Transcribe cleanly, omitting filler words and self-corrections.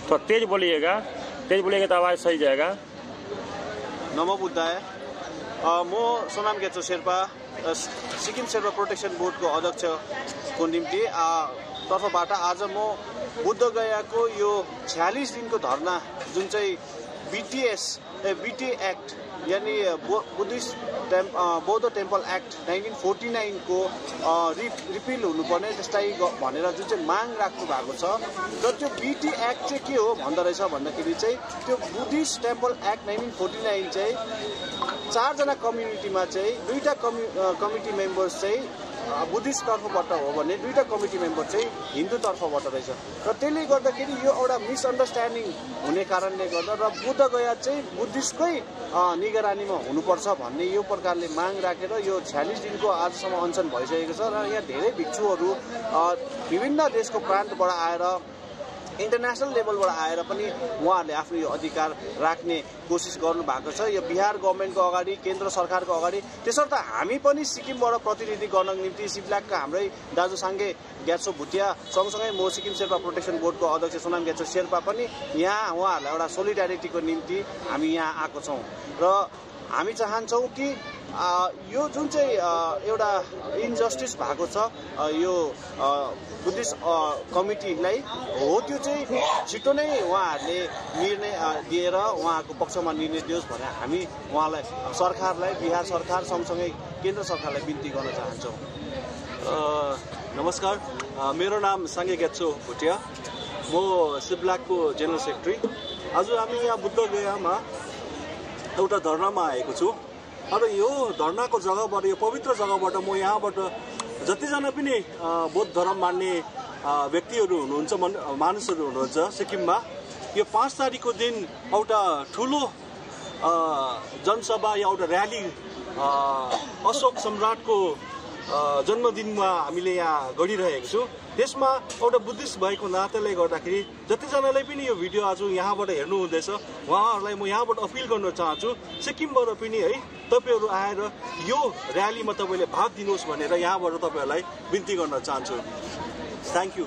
थोड़ा तेज बोलिएगा तो आवाज सही जाएगा। नमो बुद्धाय। म सोनाम गेचो शेर्पा सिक्किम शेर्पा प्रोटेक्सन बोर्डको अध्यक्षको निम्ति तर्फबाट आज म बुद्धगयाको यो 46 दिनको धरना जुन चाहिँ बीटी एक्ट यानी बौद्ध टेम्पल एक्ट 1949 को रिपिल हुनुपर्ने त्यसलाई भनेर जुन चाहिँ माग राख्नु भएको छ र त्यो बीटी एक्ट चाहिँ के हो भन्दो रहेछ भन्दाखेरि चाहिँ त्यो बुद्धिस्ट टेम्पल एक्ट 1949 चाहिँ 4 जना कम्युनिटीमा चाहिँ 2टा कमिटी मेम्बर्स चाहिँ बुद्धिस्ट तर्फबाट हो भने 2टा कमिटी मेम्बर चाहिँ हिन्दू तर्फबाट रहेछ र त्यसले गर्दाखेरि यो एउटा मिसअन्डरस्ट्यान्डिङ हुने कारणले गर्दा र बुद्धगया चाहिँ बुद्धिस्टकै निगरानीमा हुनुपर्छ भन्ने यो प्रकारले माग राखेर यो 46 दिनको आजसम्म अनसन भइसकेको छ र यहाँ धेरै भिक्षुहरू विभिन्न देशको प्रान्तबाट आएर इन्टरनेसनल लेभलबाट आएर पनि उहाँहरूले आफ्नो यो अधिकार राख्ने कोसिस गर्नु भएको छ। यो बिहार गभर्नमेन्टको अगाडि केन्द्र सरकारको अगाडि त्यसर्थ हामी पनि सिक्किमबाट प्रतिनिधि गर्नको निम्ति सिप्लाकका हाम्रै दाजु साङ्गे ग्यात्सो भुटिया सँगसँगै म सिक्किम शेर्पा प्रोटेक्सन बोर्डको अध्यक्ष सोनाम ग्यात्सो शेर्पा पनि यहाँ उहाँहरूलाई एउटा सोलिडारिटीको निम्ति हामी यहाँ आएको छौँ र हामी चाहन्छौँ कि यो जुन चाहिँ एउटा इन्जस्टिस भएको छ यो बुद्धिस्ट कमिटीलाई हो त्यो चाहिँ छिटो नै उहाँहरूले निर्णय दिएर उहाँको पक्षमा निर्णय दियोस् भनेर हामी उहाँलाई सरकारलाई बिहार सरकार सँगसँगै केन्द्र सरकारलाई बिन्ती गर्न चाहन्छौँ। नमस्कार, मेरो नाम साङ्गे ग्यात्सो भुटिया, म सिप्लाकको जेनरल सेक्रेटरी। आज हामी यहाँ बुद्धगयामा एउटा धरनामा आएको छु र यो धरनाको जग्गाबाट यो पवित्र जग्गाबाट म यहाँबाट जतिजना पनि बौद्ध धर्म मान्ने व्यक्तिहरू हुनुहुन्छ मानिसहरू हुनुहुन्छ सिक्किममा यो 5 तारिकको दिन एउटा ठुलो जनसभा या एउटा र्याली अशोक सम्राटको जन्मदिनमा हामीले यहाँ गरिरहेको छु। त्यसमा एउटा बुद्धिस्ट भएको नाताले गर्दाखेरि जतिजनाले पनि यो भिडियो आज यहाँबाट हेर्नु हुँदैछ उहाँहरूलाई म यहाँबाट अपिल गर्न चाहन्छु सिक्किमबाट पनि है तपाईहरु आएर यो र्यालीमा तपाईले भाग दिनुहोस् भनेर यहाँबाट तपाईहरुलाई बिन्ती गर्न चाहन्छु। Thank you.